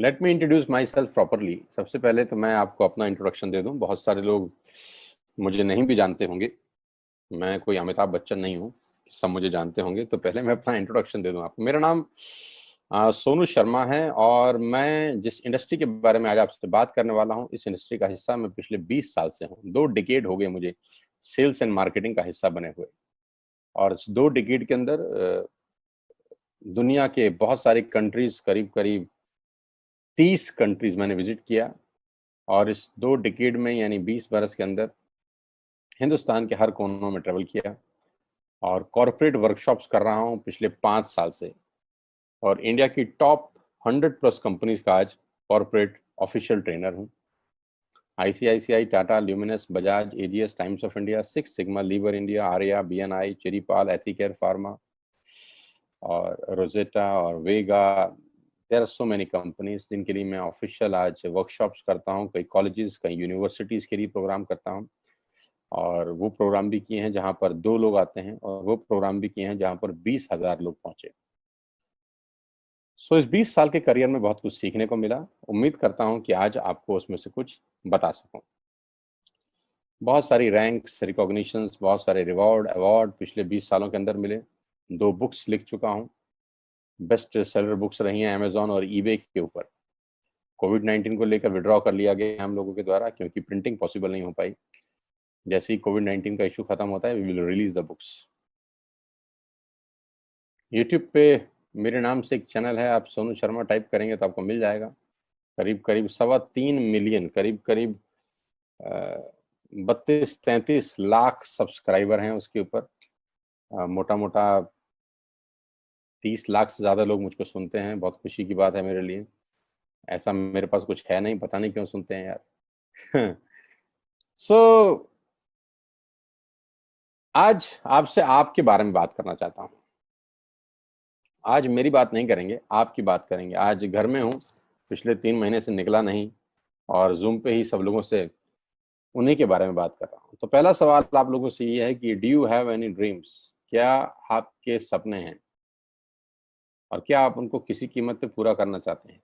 Let me introduce my self properly. सबसे पहले तो मैं आपको अपना इंट्रोडक्शन दे दूं। बहुत सारे लोग मुझे नहीं भी जानते होंगे। मैं कोई अमिताभ बच्चन नहीं हूं, सब मुझे जानते होंगे। तो पहले मैं अपना इंट्रोडक्शन दे दूं आपको। मेरा नाम सोनू शर्मा है और मैं जिस इंडस्ट्री के बारे में आज आपसे बात करने वाला हूं, इस इंडस्ट्री का हिस्सा मैं पिछले 20 साल से हूं। 2 डिकेड हो गए मुझे सेल्स एंड मार्केटिंग का हिस्सा बने हुए। और इस 2 डिकेड के अंदर दुनिया के बहुत सारी कंट्रीज, करीब करीब 30 कंट्रीज मैंने विजिट किया। और इस 2 डिकेड में यानी 20 बरस के अंदर हिंदुस्तान के हर कोनों में ट्रेवल किया और कॉरपोरेट वर्कशॉप्स कर रहा हूं पिछले 5 साल से। और इंडिया की टॉप 100+ कंपनीज का आज कॉरपोरेट ऑफिशियल ट्रेनर हूं। ICICI, Tata, Luminous, Bajaj, AGS, Times of India, Six Sigma, Lever India, Arya, BNI, चेरीपाल, एथिकेयर फार्मा और रोजेटा और Vega. There are so many companies जिनके लिए मैं ऑफिशियल आज वर्कशॉप्स करता हूं। कई कॉलेजेस, कई यूनिवर्सिटीज के लिए प्रोग्राम करता हूं। और वो प्रोग्राम भी किए हैं जहां पर 2 लोग आते हैं, और वो प्रोग्राम भी किए हैं जहां पर 20,000 लोग पहुंचे। इस 20 साल के करियर में बहुत कुछ सीखने को मिला। उम्मीद करता हूं कि आज आपको उसमें से कुछ बता सकूं। बहुत सारी रैंक्स, रिकॉग्निशंस, बहुत सारे रिवॉर्ड, अवार्ड पिछले 20 सालों के अंदर मिले। 2 बुक्स लिख चुका हूं, बेस्ट सेलर बुक्स रही हैं अमेजॉन और ईबे के ऊपर। कोविड-19 को लेकर विड्रॉ कर लिया गया हम लोगों के द्वारा, क्योंकि प्रिंटिंग पॉसिबल नहीं हो पाई। जैसे ही कोविड-19 का इशू खत्म होता है, we will release the books. YouTube पे मेरे नाम से एक चैनल है, आप सोनू शर्मा टाइप करेंगे तो आपको मिल जाएगा। करीब करीब 3.25 मिलियन, करीब करीब 32-33 लाख सब्सक्राइबर हैं उसके ऊपर। मोटा मोटा 30 लाख से ज़्यादा लोग मुझको सुनते हैं। बहुत खुशी की बात है मेरे लिए। ऐसा मेरे पास कुछ है नहीं, पता नहीं क्यों सुनते हैं यार। सो आज आपसे आपके बारे में बात करना चाहता हूँ। आज मेरी बात नहीं करेंगे, आपकी बात करेंगे। आज घर में हूँ, पिछले 3 महीने से निकला नहीं और जूम पे ही सब लोगों से उन्हीं के बारे में बात कर रहा हूँ। तो पहला सवाल आप लोगों से ये है कि do you have any dreams? क्या आपके सपने हैं और क्या आप उनको किसी कीमत पे पूरा करना चाहते हैं?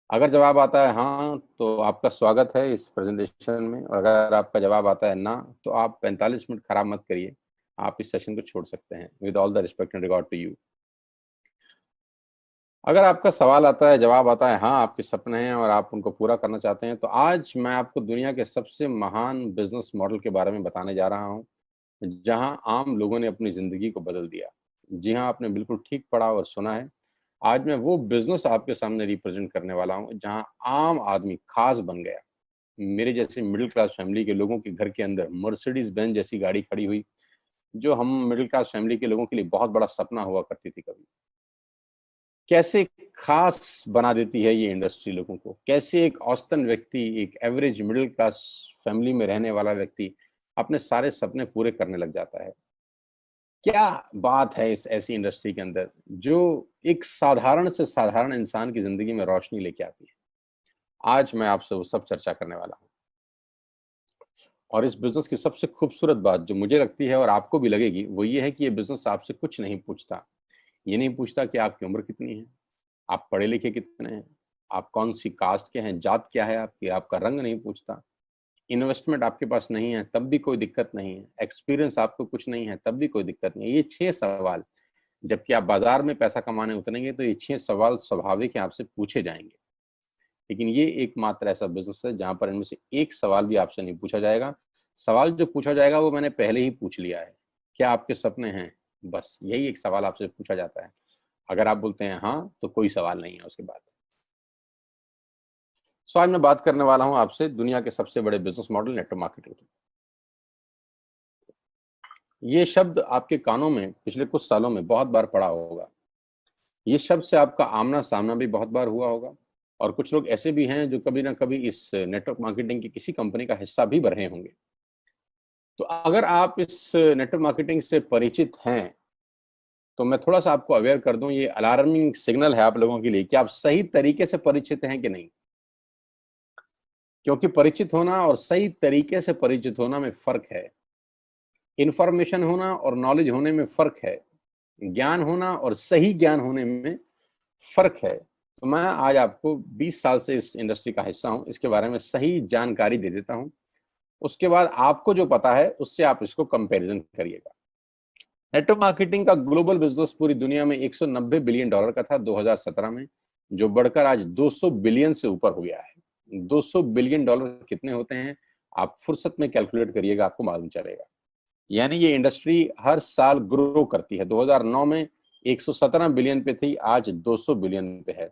अगर जवाब आता है हाँ, तो आपका स्वागत है इस प्रेजेंटेशन में। और अगर आपका जवाब आता है ना, तो आप 45 मिनट खराब मत करिए, आप इस सेशन को छोड़ सकते हैं। With all the respect and regard to you. अगर आपका सवाल आता है, जवाब आता है हाँ, आपके सपने हैं और आप उनको पूरा करना चाहते हैं, तो आज मैं आपको दुनिया के सबसे महान बिजनेस मॉडल के बारे में बताने जा रहा हूँ, जहां आम लोगों ने अपनी जिंदगी को बदल दिया। जी हाँ, आपने बिल्कुल ठीक पढ़ा और सुना है। आज मैं वो बिजनेस आपके सामने रिप्रेजेंट करने वाला हूँ जहां आम आदमी खास बन गया। मेरे जैसे मिडिल क्लास फैमिली के लोगों के घर के अंदर मर्सिडीज बेंज जैसी गाड़ी खड़ी हुई, जो हम मिडिल क्लास फैमिली के लोगों के लिए बहुत बड़ा सपना हुआ करती थी कभी। कैसे खास बना देती है ये इंडस्ट्री लोगों को। कैसे एक औसतन व्यक्ति, एक एवरेज मिडिल क्लास फैमिली में रहने वाला व्यक्ति अपने सारे सपने पूरे करने लग जाता है। क्या बात है इस ऐसी इंडस्ट्री के अंदर जो एक साधारण से साधारण इंसान की जिंदगी में रोशनी लेके आती है। आज मैं आपसे वो सब चर्चा करने वाला हूँ। और इस बिजनेस की सबसे खूबसूरत बात जो मुझे लगती है और आपको भी लगेगी, वो ये है कि ये बिजनेस आपसे कुछ नहीं पूछता। ये नहीं पूछता कि आपकी उम्र कितनी है, आप पढ़े लिखे कितने हैं, आप कौन सी कास्ट के हैं, जात क्या है आपकी, आपका रंग नहीं पूछता। इन्वेस्टमेंट आपके पास नहीं है तब भी कोई दिक्कत नहीं है, एक्सपीरियंस आपको कुछ नहीं है तब भी कोई दिक्कत नहीं है। ये 6 सवाल, जबकि आप बाजार में पैसा कमाने उतरेंगे तो ये 6 सवाल स्वाभाविक है, आपसे पूछे जाएंगे। लेकिन ये एकमात्र ऐसा बिजनेस है जहां पर इनमें से एक सवाल भी आपसे नहीं पूछा जाएगा। सवाल जो पूछा जाएगा वो मैंने पहले ही पूछ लिया है। क्या आपके सपने हैं? बस यही एक सवाल आपसे पूछा जाता है। अगर आप बोलते हैं हाँ, तो कोई सवाल नहीं है उसके बाद। आज मैं बात करने वाला हूं आपसे दुनिया के सबसे बड़े बिजनेस मॉडल नेटवर्क मार्केटिंग की। ये शब्द आपके कानों में पिछले कुछ सालों में बहुत बार पड़ा होगा। ये शब्द से आपका आमना सामना भी बहुत बार हुआ होगा। और कुछ लोग ऐसे भी हैं जो कभी ना कभी इस नेटवर्क मार्केटिंग की किसी कंपनी का हिस्सा भी रहे होंगे। तो अगर आप इस नेटवर्क मार्केटिंग से परिचित हैं, तो मैं थोड़ा सा आपको अवेयर कर दूं, ये अलार्मिंग सिग्नल है आप लोगों के लिए कि आप सही तरीके से परिचित हैं कि नहीं। क्योंकि परिचित होना और सही तरीके से परिचित होना में फर्क है। इंफॉर्मेशन होना और नॉलेज होने में फर्क है। ज्ञान होना और सही ज्ञान होने में फर्क है। तो मैं आज आपको 20 साल से इस इंडस्ट्री का हिस्सा हूं, इसके बारे में सही जानकारी दे देता हूं। उसके बाद आपको जो पता है उससे आप इसको कंपैरिजन करिएगा। नेटवर्क मार्केटिंग का ग्लोबल बिजनेस पूरी दुनिया में 190 बिलियन डॉलर का था 2017 में, जो बढ़कर आज 200 बिलियन से ऊपर हो गया है। 200 बिलियन डॉलर कितने होते हैं आप फुर्सत में कैलकुलेट करिएगा, आपको मालूम चलेगा। यानी ये इंडस्ट्री हर साल ग्रो करती है। 2009 में 117 बिलियन पे थी, आज 200 बिलियन पे है।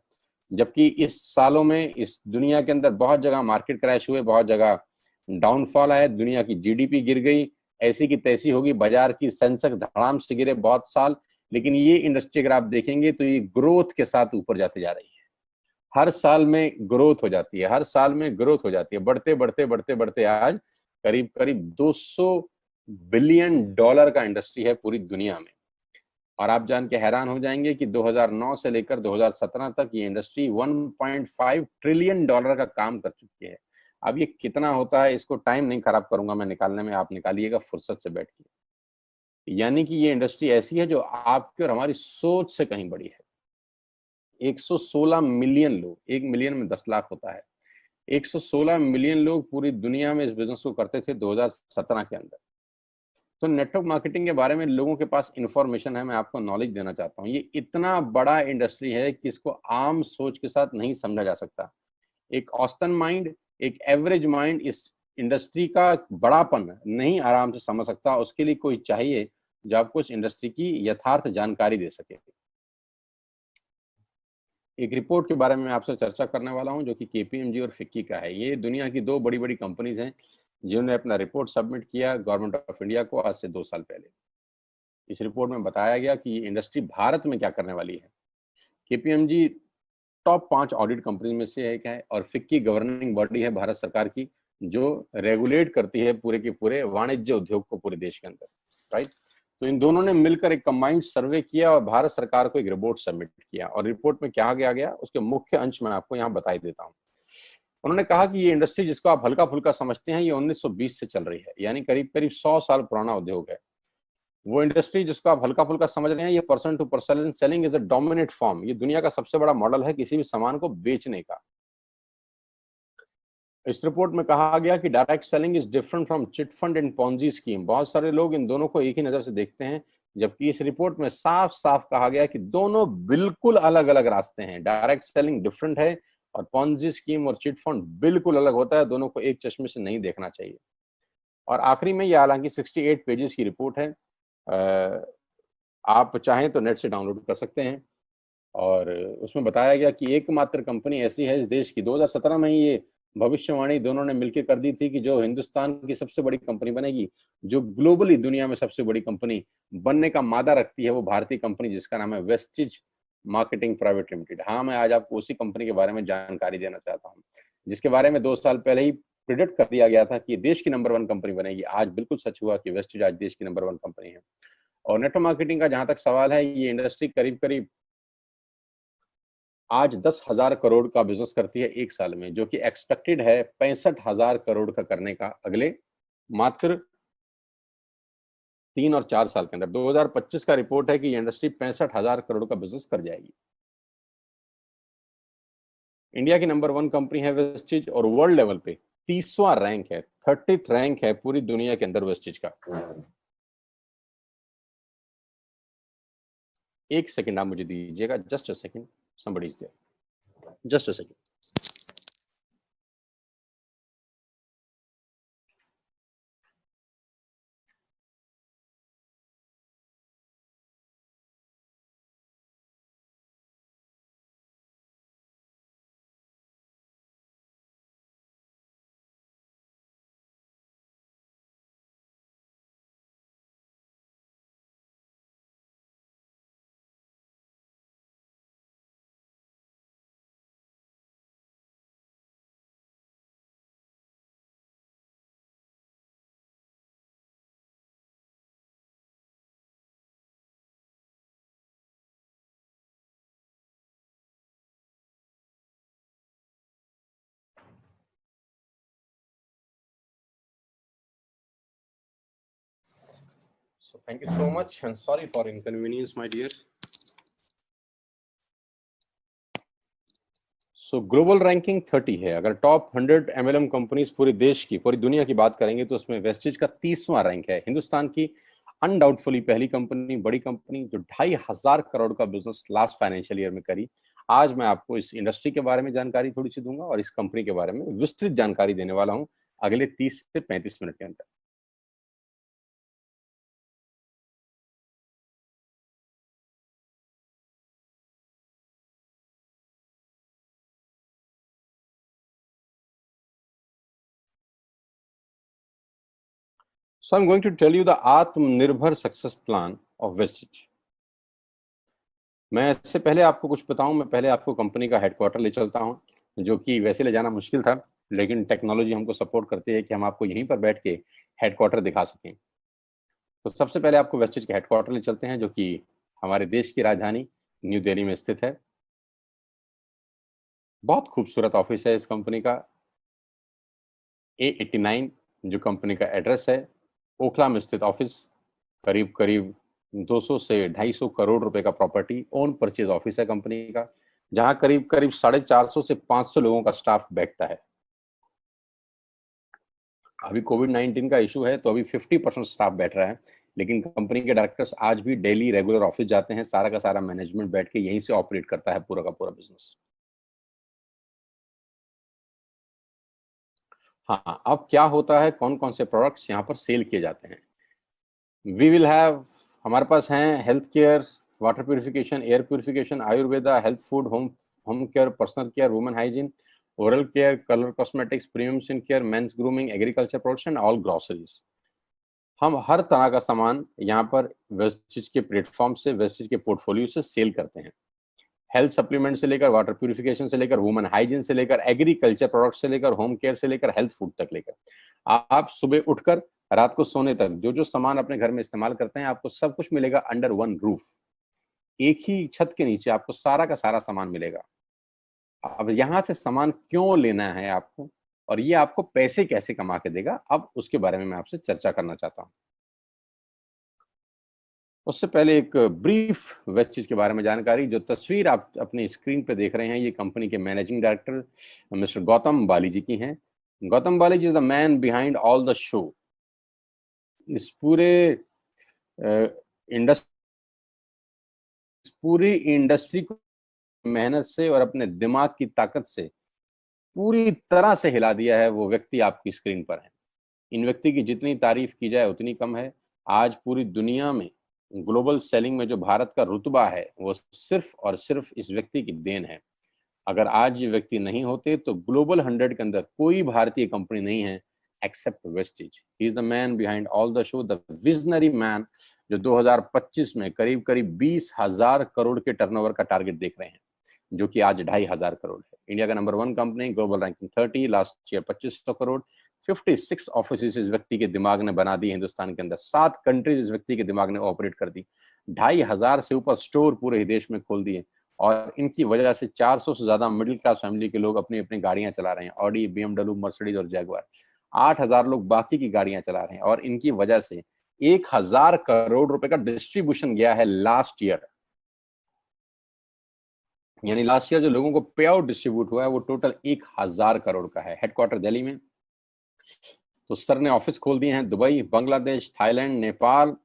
जबकि इस सालों में इस दुनिया के अंदर बहुत जगह मार्केट क्रैश हुए, बहुत जगह डाउनफॉल आया, दुनिया की जीडीपी गिर गई, ऐसी की तैसी होगी, बाजार की सेंसेक्स धड़ाम से गिरे बहुत साल। लेकिन ये इंडस्ट्री अगर आप देखेंगे तो ये ग्रोथ के साथ ऊपर जाते जा रही है। हर साल में ग्रोथ हो जाती है, हर साल में ग्रोथ हो जाती है, बढ़ते बढ़ते बढ़ते बढ़ते आज करीब करीब 200 बिलियन डॉलर का इंडस्ट्री है पूरी दुनिया में। और आप जान के हैरान हो जाएंगे कि 2009 से लेकर 2017 तक ये इंडस्ट्री 1.5 ट्रिलियन डॉलर का काम कर चुकी है। अब ये कितना होता है, इसको टाइम नहीं खराब करूंगा मैं निकालने में, आप निकालिएगा फुर्सत से बैठ के। यानी कि ये इंडस्ट्री ऐसी है जो आपकी और हमारी सोच से कहीं बड़ी है। 116 मिलियन लोग, 1 मिलियन में 10 लाख होता है, 116 मिलियन लोग पूरी दुनिया में इस बिजनेस को करते थे 2017 के अंदर। तो नेटवर्क मार्केटिंग के बारे में लोगों के पास इंफॉर्मेशन है, मैं आपको नॉलेज देना चाहता हूँ। ये इतना बड़ा इंडस्ट्री है कि इसको आम सोच के साथ नहीं समझा जा सकता। एक औसतन माइंड, एक एवरेज माइंड इस इंडस्ट्री का बड़ापन नहीं आराम से समझ सकता। उसके लिए कोई चाहिए जो आपको इस इंडस्ट्री की यथार्थ जानकारी दे सके। एक रिपोर्ट के बारे में आपसे चर्चा करने वाला हूं जो कि केपीएमजी और फिक्की का है। ये दुनिया की दो बड़ी बड़ी कंपनीज हैं जिन्होंने अपना रिपोर्ट सबमिट किया गवर्नमेंट ऑफ इंडिया को आज से 2 साल पहले। इस रिपोर्ट में बताया गया कि ये इंडस्ट्री भारत में क्या करने वाली है। केपीएमजी टॉप 5 ऑडिट कंपनी में से एक है और फिक्की गवर्निंग बॉडी है भारत सरकार की, जो रेगुलेट करती है पूरे के पूरे वाणिज्य उद्योग को पूरे देश के अंदर, राइट। तो इन दोनों ने मिलकर एक कंबाइंड सर्वे किया और भारत सरकार को एक रिपोर्ट सबमिट किया। और रिपोर्ट में क्या गया उसके मुख्य अंश में आपको यहाँ बताई देता हूँ। उन्होंने कहा कि ये इंडस्ट्री जिसको आप हल्का फुल्का समझते हैं, ये 1920 से चल रही है, यानी करीब करीब 100 साल पुराना उद्योग है। वो इंडस्ट्री जिसको आप हल्का फुल्का समझ रहे हैं, ये person to person selling is a dominate form, ये दुनिया का सबसे बड़ा मॉडल है किसी भी सामान को बेचने का। इस रिपोर्ट में कहा गया कि direct selling is different from chit fund and Ponzi scheme. बहुत सारे लोग इन दोनों को एक ही नजर से देखते हैं, जबकि इस रिपोर्ट में साफ साफ कहा गया कि दोनों बिल्कुल अलग अलग रास्ते हैं। डायरेक्ट सेलिंग डिफरेंट है और पॉन्जी स्कीम और चिट फंड बिल्कुल अलग होता है। दोनों को एक चश्मे से नहीं देखना चाहिए। और आखिरी में, ये हालांकि 68 पेजेस की रिपोर्ट है, आप चाहें तो नेट से डाउनलोड कर सकते हैं। और उसमें बताया गया कि एकमात्र कंपनी ऐसी है इस देश की, 2017 में ही ये भविष्यवाणी दोनों ने मिलकर कर दी थी कि जो हिंदुस्तान की सबसे बड़ी कंपनी बनेगी, जो ग्लोबली दुनिया में सबसे बड़ी कंपनी बनने का मादा रखती है, वो भारतीय कंपनी जिसका नाम है वेस्टिज मार्केटिंग प्राइवेट लिमिटेड। हाँ, मैं आज आपको उसी कंपनी के बारे में जानकारी देना चाहता हूँ, जिसके बारे में 2 साल पहले ही प्रिडिक्ट कर दिया गया था कि देश की नंबर 1 कंपनी बनेगी। आज बिल्कुल सच हुआ कि वेस्टिज आज देश की नंबर 1 कंपनी है। और नेटवर्क मार्केटिंग का जहां तक सवाल है, ये इंडस्ट्री करीब करीब आज 10,000 करोड़ का बिजनेस करती है एक साल में, जो कि एक्सपेक्टेड है 65,000 करोड़ का करने का अगले मात्र 3 और 4 साल के अंदर। 2025 का रिपोर्ट है कि ये इंडस्ट्री 65,000 करोड़ का बिजनेस कर जाएगी। इंडिया की नंबर 1 कंपनी है वेस्टिज और वर्ल्ड लेवल पे 30वां रैंक है, 30th रैंक है पूरी दुनिया के अंदर वेस्टिज का। एक सेकंड आप मुझे दीजिएगा, just a second, somebody is there, just a second. So thank you so much and sorry for inconvenience, my dear. So global ranking 30 है। अगर टॉप 100 एमएलएम कंपनीज पूरे देश की, पूरी दुनिया की बात करेंगे तो उसमें वेस्टेज का 30वां रैंक है। हिंदुस्तान की अनडाउटफुली पहली कंपनी, बड़ी कंपनी जो 2,500 करोड़ का बिजनेस लास्ट फाइनेंशियल ईयर में करी। आज मैं आपको इस इंडस्ट्री के बारे में जानकारी थोड़ी सी दूंगा और इस कंपनी के बारे में विस्तृत जानकारी देने वाला हूं अगले 30 से 35 मिनट के अंदर। So I'm going to tell you the आत्मनिर्भर सक्सेस प्लान ऑफ वेस्टेज। मैं इससे पहले आपको कुछ बताऊं, मैं पहले आपको कंपनी का हेडक्वार्टर ले चलता हूं, जो कि वैसे ले जाना मुश्किल था, लेकिन टेक्नोलॉजी हमको सपोर्ट करती है कि हम आपको यहीं पर बैठ के हेडक्वार्टर दिखा सकें। तो सबसे पहले आपको वेस्टेज के हेडक्वार्टर ले चलते हैं, जो कि हमारे देश की राजधानी न्यू दिल्ली में स्थित है। बहुत खूबसूरत ऑफिस है इस कंपनी का। A89 जो कंपनी का एड्रेस है, ओखला में स्थित ऑफिस। करीब करीब 200 से 250 करोड़ रुपए का प्रॉपर्टी ओन परचेज ऑफिस है कंपनी का, जहां करीब करीब 450 से 500 लोगों का स्टाफ बैठता है। अभी कोविड-19 का इशू है तो अभी 50% स्टाफ बैठ रहा है, लेकिन कंपनी के डायरेक्टर्स आज भी डेली रेगुलर ऑफिस जाते हैं। सारा का सारा मैनेजमेंट बैठ के यहीं से ऑपरेट करता है पूरा का पूरा बिजनेस। हाँ, अब क्या होता है, कौन कौन से प्रोडक्ट्स यहाँ पर सेल किए जाते हैं। वी विल हैव, हमारे पास हैं health care, water purification, air purification, Ayurveda, health food, home home care, personal care, women hygiene, oral care, colour cosmetics, premium skin care, mains grooming, agriculture products and all groceries. हम हर तरह का सामान यहाँ पर wastage के platform से, wastage के portfolio से सेल करते हैं। हेल्थ सप्लीमेंट से लेकर, वाटर प्यूरिफिकेशन से लेकर, वुमेन हाइजीन से लेकर, एग्रीकल्चर प्रोडक्ट से लेकर, होम केयर से लेकर, हेल्थ फूड तक लेकर, आप सुबह उठकर रात को सोने तक जो जो सामान अपने घर में इस्तेमाल करते हैं, आपको सब कुछ मिलेगा अंडर वन रूफ। एक ही छत के नीचे आपको सारा का सारा सामान मिलेगा। अब यहाँ से सामान क्यों लेना है आपको, और ये आपको पैसे कैसे कमा के देगा, अब उसके बारे में मैं आपसे चर्चा करना चाहता हूँ। उससे पहले एक ब्रीफ वेस्टेज के बारे में जानकारी। जो तस्वीर आप अपनी स्क्रीन पे देख रहे हैं, ये कंपनी के managing director mister Gautam Bali ji की हैं। Gautam Bali ji is the man behind all the show. इस पूरी इंडस्ट्री को मेहनत से और अपने दिमाग की ताकत से पूरी तरह से हिला दिया है, वो व्यक्ति आपकी स्क्रीन पर है। इन व्यक्ति की जितनी तारीफ की जाए उतनी कम है। आज पूरी दुनिया में ग्लोबल सेलिंग में जो भारत का रुतबा है, वो सिर्फ और सिर्फ इस व्यक्ति की देन है। अगर आज ये व्यक्ति नहीं होते तो ग्लोबल 100 के अंदर कोई भारतीय कंपनी नहीं है except Vestige. He is the man behind all the show, the visionary man, जो 2025 में करीब करीब 20,000 करोड़ के टर्नओवर का टारगेट देख रहे हैं, जो कि आज 2,500 करोड़ है। इंडिया का number 1 company, global ranking 30, last year 2500 crore. 56 office इस व्यक्ति के दिमाग ने बना दी हिंदुस्तान के अंदर। 7 कंट्रीज इस व्यक्ति के दिमाग ने ऑपरेट कर दी। 2,500 से ऊपर स्टोर पूरे ही देश में खोल दिए, और इनकी वजह से 400 से ज्यादा मिडिल क्लास फैमिली के लोग अपनी अपनी गाड़ियां चला रहे हैं, ऑडी, BMW, मर्सिडीज और जैगुआर। 8,000 लोग बाकी की गाड़ियां चला रहे हैं, और इनकी वजह से 1,000 करोड़ रुपए का डिस्ट्रीब्यूशन गया है लास्ट ईयर। यानी लास्ट ईयर जो लोगों को पे आउट डिस्ट्रीब्यूट हुआ है वो टोटल 1,000 करोड़ का है। हेडक्वार्टर दिल्ली में। तो सर ने ऑफिस खोल दिए हैं Dubai, Bangladesh, Thailand, Nepal.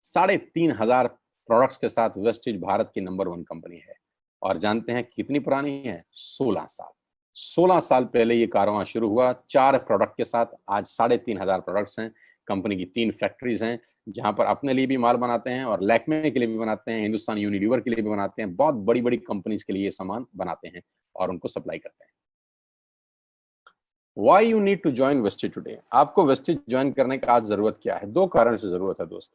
3,500 products के साथ वेस्टेज भारत की नंबर 1 कंपनी है। और जानते हैं कितनी पुरानी है? 16 साल। 16 साल पहले ये कारवां शुरू हुआ 4 प्रोडक्ट के साथ। आज 3,500 प्रोडक्ट्स हैं। कंपनी की 3 फैक्ट्रीज हैं, जहां पर अपने लिए भी माल बनाते हैं और लैक्मे के लिए भी बनाते हैं, हिंदुस्तान यूनिलीवर के लिए भी बनाते हैं। बहुत बड़ी बड़ी कंपनीज के लिए ये सामान बनाते हैं और उनको सप्लाई करते हैं। Why you need to join Vestige today? आपको वेस्टेज ज्वाइन करने का आज जरूरत क्या है? 2 कारण से जरूरत है दोस्त।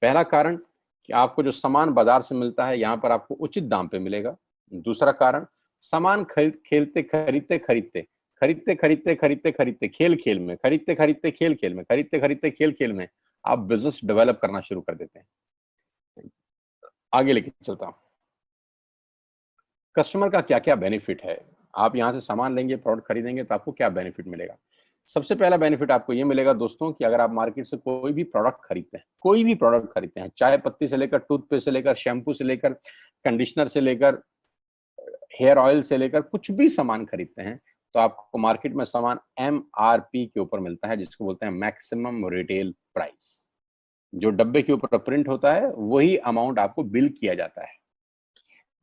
पहला कारण कि आपको जो सामान बाजार से मिलता है, यहाँ पर आपको उचित दाम पे मिलेगा। दूसरा कारण, सामान खरीदते खरीदते खरीदते खरीदते खरीदते खरीदते खरीदते खेल खेल में, खरीदते खरीदते खेल खेल में, खरीदते खरीदते खेल खेल में आप बिजनेस डेवलप करना शुरू कर देते हैं। आगे लेके चलता हूँ। कस्टमर का क्या क्या बेनिफिट है? आप यहाँ से सामान लेंगे, प्रोडक्ट खरीदेंगे तो आपको क्या बेनिफिट मिलेगा? सबसे पहला बेनिफिट आपको ये मिलेगा दोस्तों कि अगर आप मार्केट से कोई भी प्रोडक्ट खरीदते हैं, कोई भी प्रोडक्ट खरीदते हैं, चाय पत्ती से लेकर, टूथपेस्ट से लेकर, शैम्पू से लेकर, कंडीशनर से लेकर, हेयर ऑयल से लेकर कुछ भी सामान खरीदते हैं तो आपको मार्केट में सामान MRP के ऊपर मिलता है, जिसको बोलते हैं मैक्सिमम रिटेल प्राइस। जो डब्बे के ऊपर प्रिंट होता है वही अमाउंट आपको बिल किया जाता है।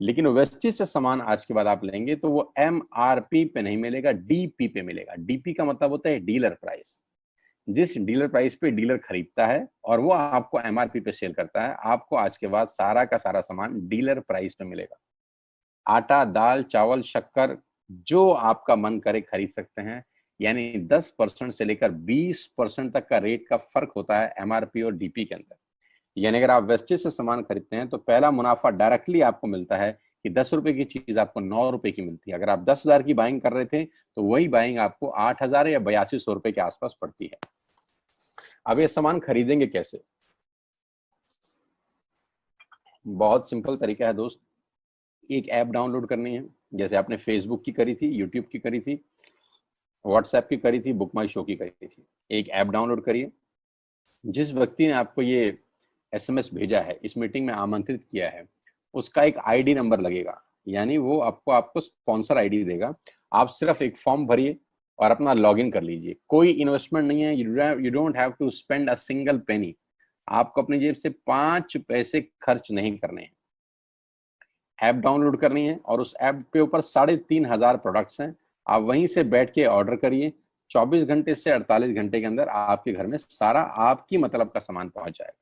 लेकिन वेस्टेज से सामान आज के बाद आप लेंगे तो वो MRP पे नहीं मिलेगा, DP पे मिलेगा। DP का मतलब होता है डीलर प्राइस। जिस डीलर प्राइस पे डीलर खरीदता है और वो आपको MRP पे सेल करता है, आपको आज के बाद सारा का सारा सामान डीलर प्राइस पे मिलेगा। आटा, दाल, चावल, शक्कर जो आपका मन करे खरीद सकते हैं। यानी 10% से लेकर 20% तक का रेट का फर्क होता है MRP और DP के अंदर। यानी अगर आप वेस्टेज से सामान खरीदते हैं तो पहला मुनाफा डायरेक्टली आपको मिलता है कि 10 रुपए की चीज आपको 9 रुपए की मिलती है। अगर आप 10,000 की बाइंग कर रहे थे तो वही बाइंग आपको 8,000 या 8200 रुपए के आसपास पड़ती है। अब ये सामान खरीदेंगे कैसे? बहुत सिंपल तरीका है दोस्त। एक ऐप डाउनलोड करनी है, जैसे आपने फेसबुक की करी थी, यूट्यूब की करी थी, व्हाट्सएप की करी थी, बुक माई शो की करी थी। एक ऐप डाउनलोड करिए। जिस व्यक्ति ने आपको ये SMS भेजा है, इस मीटिंग में आमंत्रित किया है, उसका एक ID नंबर लगेगा। यानी वो आपको स्पॉन्सर ID देगा। आप सिर्फ एक फॉर्म भरिए और अपना लॉगिन कर लीजिए। कोई इन्वेस्टमेंट नहीं है, you don't have to spend a single penny. आपको अपनी जेब से 5 पैसे खर्च नहीं करने हैं। ऐप डाउनलोड करनी है और उस ऐप के ऊपर 3,500 प्रोडक्ट्स हैं। आप वहीं से बैठ के ऑर्डर करिए। 24 घंटे से 48 घंटे के अंदर आपके घर में सारा आपकी मतलब का सामान पहुंच जाएगा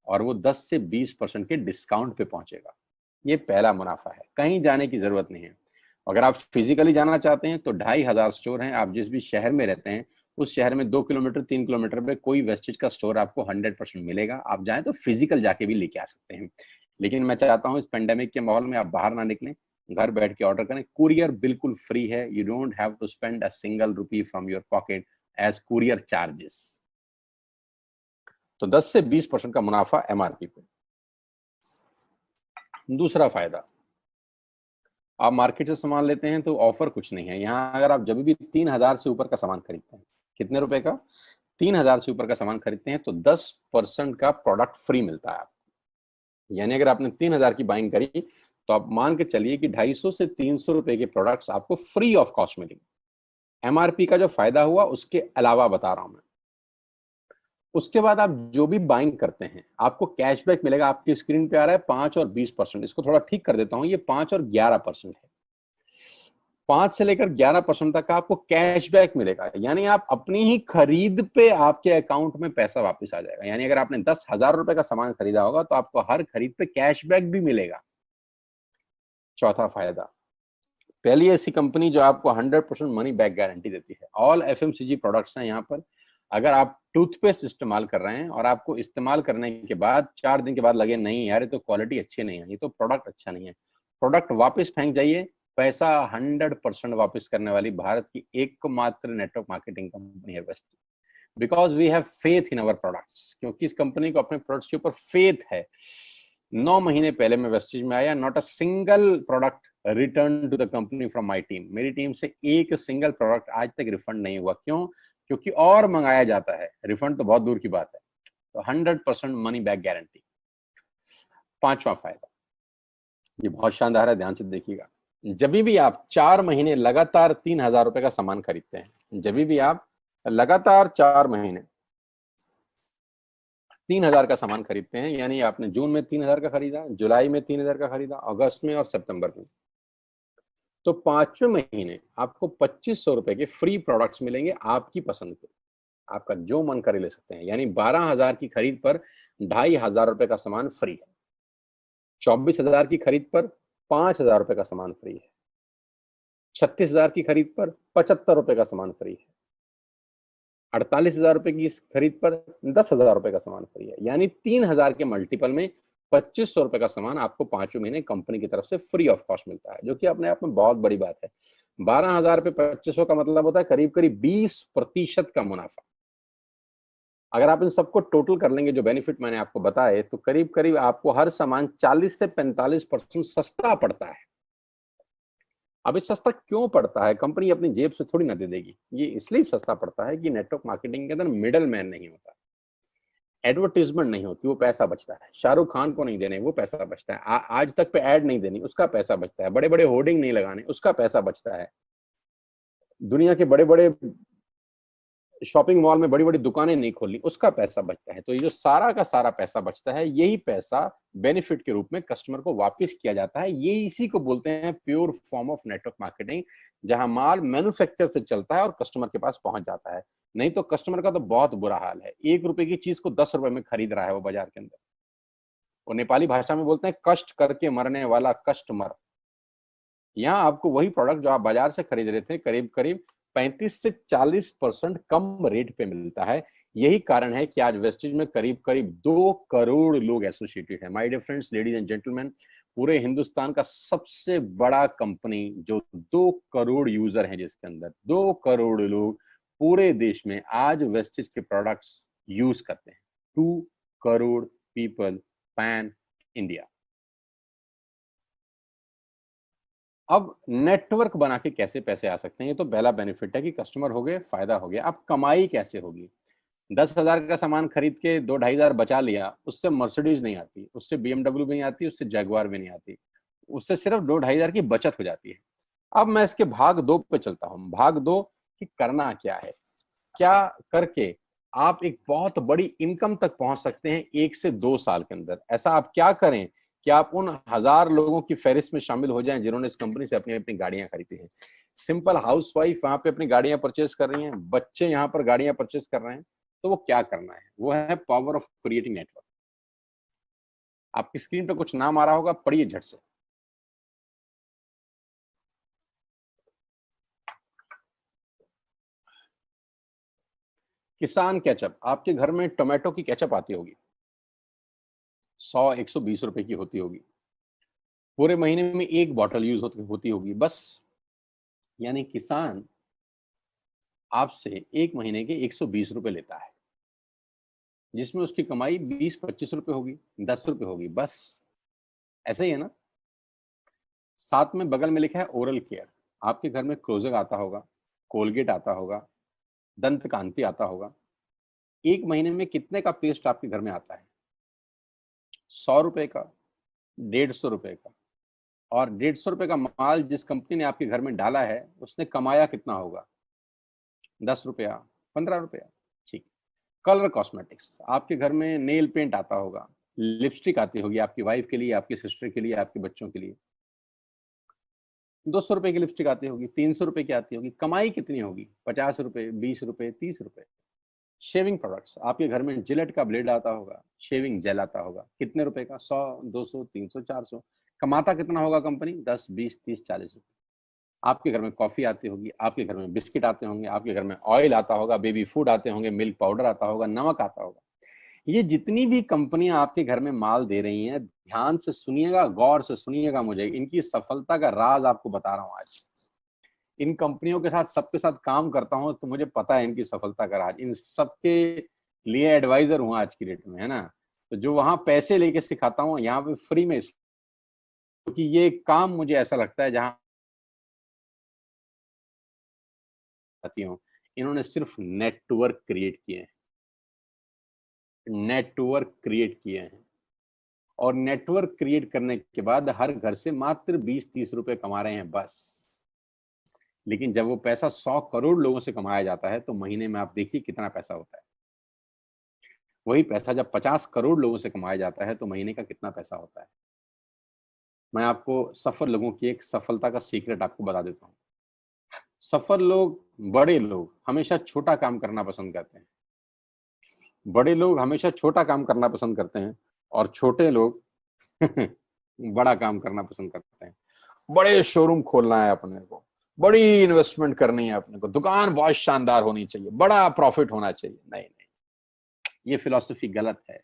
और वो 10 से 20% के डिस्काउंट पे पहुंचेगा। ये पहला मुनाफा है, कहीं जाने की जरूरत नहीं है। अगर आप फिजिकली जाना चाहते हैं तो 2,500 स्टोर हैं। आप जिस भी शहर में रहते हैं उस शहर में 2 किलोमीटर 3 किलोमीटर पे कोई वेस्टेज का स्टोर आपको 100% मिलेगा। आप जाएं तो फिजिकल जाके भी लेके आ सकते हैं। लेकिन मैं चाहता हूं इस पेंडेमिक के माहौल में आप बाहर ना निकलें, घर बैठ के ऑर्डर करें। कुरियर बिल्कुल फ्री है। You don't have to spend a single rupee from your pocket as courier charges. तो 10 से 20% का मुनाफा MRP पे। दूसरा फायदा, आप मार्केट से सामान लेते हैं तो ऑफर कुछ नहीं है यहाँ। अगर आप जब भी 3,000 से ऊपर का सामान खरीदते हैं, कितने रुपए का? 3,000 से ऊपर का सामान खरीदते हैं तो 10% का प्रोडक्ट फ्री मिलता है आपको। यानी अगर आपने 3,000 की बाइंग करी तो आप मान के चलिए कि 250 से 300 रुपए के प्रोडक्ट्स आपको फ्री ऑफ कॉस्ट मिलेंगे। MRP का जो फायदा हुआ उसके अलावा बता रहा हूं मैं। उसके बाद आप जो भी बाइंग करते हैं आपको कैशबैक मिलेगा। आपकी स्क्रीन पे आ रहा है 5 और 20%। इसको थोड़ा ठीक कर देता हूं, ये 5 और 11% है। 5 से लेकर 11% तक का आपको कैशबैक मिलेगा। यानी आप अपनी ही खरीद पे आपके अकाउंट में पैसा वापस आ जाएगा। यानी अगर आपने 10,000 रुपए का सामान खरीदा होगा तो आपको हर खरीद पे कैशबैक भी मिलेगा। चौथा फायदा, पहली ऐसी कंपनी जो आपको 100% मनी बैक गारंटी देती है। ऑल FMCG प्रोडक्ट्स हैं यहाँ पर। अगर आप टूथपेस्ट इस्तेमाल कर रहे हैं और आपको इस्तेमाल करने के बाद 4 दिन के बाद लगे नहीं यार ये तो क्वालिटी अच्छी नहीं है, ये तो प्रोडक्ट अच्छा नहीं है, प्रोडक्ट वापस फेंक जाइए। पैसा 100% वापस करने वाली भारत की एकमात्र नेटवर्क मार्केटिंग कंपनी है Vestige. Because we have faith in our products, क्योंकि इस कंपनी को अपने प्रोडक्ट्स के ऊपर फेथ है। 9 महीने पहले मैं वेस्टेज में आया, not a single product return to the company from my team. मेरी टीम से एक सिंगल प्रोडक्ट आज तक रिफंड नहीं हुआ। क्यों? क्योंकि और मंगाया जाता है, रिफंड तो बहुत दूर की बात है। तो 100% मनी बैक गारंटी। पांचवा फायदा, ये बहुत शानदार है, ध्यान से देखिएगा। जब भी आप 4 महीने लगातार 3,000 रुपए का सामान खरीदते हैं, जब भी आप लगातार 4 महीने 3,000 का सामान खरीदते हैं, यानी आपने जून में 3,000 का खरीदा, जुलाई में 3,000 का खरीदा, अगस्त में और सितंबर में, तो 5वें महीने आपको 2,500 रुपए के फ्री प्रोडक्ट्स मिलेंगे आपकी पसंद के। आपका जो मन करे ले सकते हैं। यानी 12,000 की खरीद पर 2,500 रुपए का सामान फ्री है। 24,000 की खरीद पर 5,000 रुपए का सामान फ्री है। 36,000 की खरीद पर 75 रुपए का सामान फ्री है। 48,000 रुपए की खरीद पर 10,000 रुपए का सामान फ्री है। यानी 3,000 के मल्टीपल में 2,500 रुपए का सामान आपको 5वें महीने कंपनी की तरफ से फ्री ऑफ कॉस्ट मिलता है, जो कि अपने आप में बहुत बड़ी बात है। 12,000 पे 2,500 का मतलब होता है करीब करीब 20% का मुनाफा। अगर आप इन सबको टोटल कर लेंगे जो बेनिफिट मैंने आपको बताए, तो करीब करीब आपको हर सामान 40 से 45% सस्ता पड़ता है। अब ये सस्ता क्यों पड़ता है? कंपनी अपनी जेब से थोड़ी ना दे देगी। ये इसलिए सस्ता पड़ता है कि नेटवर्क मार्केटिंग के अंदर मिडल मैन नहीं होता। एडवर्टीजमेंट नहीं होती, वो पैसा बचता है। शाहरुख खान को नहीं देने, वो पैसा बचता है। आज तक पे ऐड नहीं देनी, उसका पैसा बचता है। बड़े बड़े होर्डिंग नहीं लगाने, उसका पैसा बचता है। दुनिया के बड़े बड़े शॉपिंग मॉल में बड़ी बड़ी दुकानें नहीं खोलनी, उसका पैसा बचता है। तो ये जो सारा का सारा पैसा बचता है, यही पैसा बेनिफिट के रूप में कस्टमर को वापस किया जाता है। ये इसी को बोलते हैं pure form of network marketing, जहां माल मैन्युफैक्चर से चलता है और कस्टमर के पास पहुंच जाता है। नहीं तो कस्टमर का तो बहुत बुरा हाल है, 1 रुपए की चीज को 10 रुपए में खरीद रहा है वो बाजार के अंदर। वो नेपाली भाषा में बोलते हैं कष्ट करके मरने वाला कस्टमर। यहाँ आपको वही प्रोडक्ट जो आप बाजार से खरीद रहे थे करीब करीब 35 से 40% कम रेट पे मिलता है। यही कारण है कि आज वेस्टेज में करीब करीब 2 करोड़ लोग एसोसिएटेड हैं। My dear friends, ladies and gentleman, पूरे हिंदुस्तान का सबसे बड़ा कंपनी जो 2 करोड़ यूजर हैं, जिसके अंदर 2 करोड़ लोग पूरे देश में आज वेस्टेज के प्रोडक्ट्स यूज करते हैं। 2 करोड़ पीपल पैन इंडिया। अब नेटवर्क बना के कैसे पैसे आ सकते हैं, ये तो पहला बेनिफिट है कि कस्टमर हो गए, फायदा हो गया। अब कमाई कैसे होगी? 10,000 का सामान खरीद के 2-2,500 बचा लिया, उससे मर्सिडीज नहीं आती, उससे BMW भी नहीं आती, उससे जैगवार भी नहीं आती, उससे सिर्फ 2-2,500 की बचत हो जाती है। अब मैं इसके भाग 2 पे चलता हूँ। भाग 2 कि करना क्या है, क्या करके आप एक बहुत बड़ी इनकम तक पहुंच सकते हैं 1 से 2 साल के अंदर। ऐसा आप क्या करें कि आप उन 1000 लोगों की फहरिस्त में शामिल हो जाएं जिन्होंने इस कंपनी से अपनी अपनी गाड़ियां खरीदी हैं। सिंपल हाउसवाइफ वहां पे अपनी गाड़ियां परचेज कर रही हैं, बच्चे यहाँ पर गाड़ियां परचेज कर रहे हैं। तो वो क्या करना है? वो है पावर ऑफ क्रिएटिंग नेटवर्क। आपकी स्क्रीन पे कुछ नाम आ रहा होगा, पढ़िए झट से। किसान केचप। आपके घर में टोमेटो की केचप आती होगी, 100-120 रुपए की होती होगी। पूरे महीने में 1 बॉटल यूज होती होगी बस। यानी किसान आपसे 1 महीने के 120 रुपए लेता है, जिसमें उसकी कमाई 20-25 रुपए होगी, 10 रुपए होगी बस। ऐसे ही है ना? साथ में बगल में लिखा है ओरल केयर। आपके घर में क्लोजर आता होगा, कोलगेट आता होगा, दंत कांति आता होगा। 1 महीने में कितने का पेस्ट आपके घर में आता है? 100 रुपए का, 150 रुपए का। और 150 रुपए का माल जिस कंपनी ने आपके घर में डाला है, उसने कमाया कितना होगा? 10 रुपया, 15 रुपया। ठीक। Colour cosmetics. आपके घर में नेल पेंट आता होगा, लिपस्टिक आती होगी आपकी वाइफ के लिए, आपकी सिस्टर के लिए, आपके बच्चों के लिए। 200 रुपए की लिपस्टिक आती होगी, 300 रुपए की आती होगी। कमाई कितनी होगी? 50 रुपए, 20 रुपए, 30 रुपए। Shaving products. आपके घर में जिलेट का ब्लेड आता होगा, शेविंग जेल आता होगा। कितने रुपए का? 100, 200, 300, 400। कमाता कितना होगा कंपनी? 10, 20, 30, 40 रुपए। आपके घर में कॉफी आती होगी, आपके घर में बिस्किट आते होंगे, आपके घर में ऑयल आता होगा, बेबी फूड आते होंगे, मिल्क पाउडर आता होगा, नमक आता होगा। ये जितनी भी कंपनियां आपके घर में माल दे रही हैं, ध्यान से सुनिएगा, गौर से सुनिएगा। मुझे इनकी सफलता का राज आपको बता रहा हूं आज। इन कंपनियों के साथ सबके साथ काम करता हूं, तो मुझे पता है इनकी सफलता का राज। इन सबके लिए एडवाइजर हूं आज की डेट में, है ना? तो जो वहां पैसे लेके सिखाता हूँ, यहाँ पे फ्री में, क्योंकि ये काम मुझे ऐसा लगता है जहां आती हूँ, इन्होंने सिर्फ नेटवर्क क्रिएट किए हैं, नेटवर्क क्रिएट किए हैं। और नेटवर्क क्रिएट करने के बाद हर घर से मात्र 20-30 रुपए कमा रहे हैं बस। लेकिन जब वो पैसा 100 करोड़ लोगों से कमाया जाता है, तो महीने में आप देखिए कितना पैसा होता है। वही पैसा जब 50 करोड़ लोगों से कमाया जाता है, तो महीने का कितना पैसा होता है। मैं आपको सफल लोगों की एक सफलता का सीक्रेट आपको बता देता हूँ। सफल लोग, बड़े लोग हमेशा छोटा काम करना पसंद करते हैं। बड़े लोग हमेशा छोटा काम करना पसंद करते हैं, और छोटे लोग बड़ा काम करना पसंद करते हैं। बड़े शोरूम खोलना है अपने को, बड़ी इन्वेस्टमेंट करनी है अपने को, दुकान बहुत शानदार होनी चाहिए, बड़ा प्रॉफिट होना चाहिए। नहीं नहीं, ये फिलॉसफी गलत है।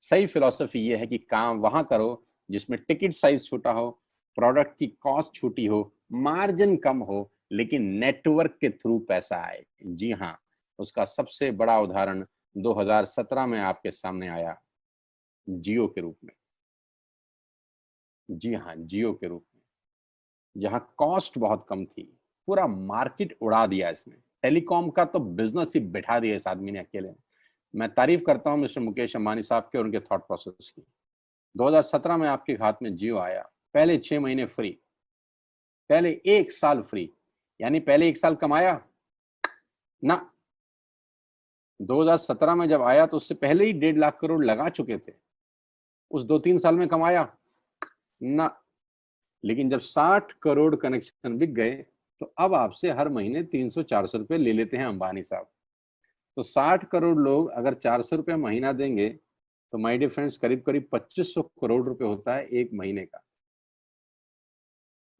सही फिलॉसफी ये है कि काम वहां करो जिसमें टिकट साइज छोटा हो, प्रोडक्ट की कॉस्ट छोटी हो, मार्जिन कम हो, लेकिन नेटवर्क के थ्रू पैसा आए। जी हाँ, उसका सबसे बड़ा उदाहरण 2017 में आपके सामने आया, जियो के रूप में। जी हाँ, जियो के रूप में, जहां कॉस्ट बहुत कम थी, पूरा मार्केट उड़ा दिया इसने। टेलीकॉम का तो बिजनेस ही बिठा दिया इस आदमी ने अकेले। मैं तारीफ करता हूं मिस्टर मुकेश अंबानी साहब के और उनके थॉट प्रोसेस की। 2017 में आपके हाथ में जियो आया, पहले 6 महीने फ्री, पहले 1 साल फ्री, यानी पहले 1 साल कमाया ना। 2017 में जब आया तो उससे पहले ही 1.5 लाख करोड़ लगा चुके थे, उस 2-3 साल में कमाया ना। लेकिन जब 60 करोड़ कनेक्शन बिक गए तो अब आपसे हर महीने 300-400 रुपए ले लेते हैं अंबानी साहब। तो 60 करोड़ लोग अगर 400 रुपये महीना देंगे तो माय डियर फ्रेंड्स करीब करीब 2500 करोड़ रुपए होता है एक महीने का।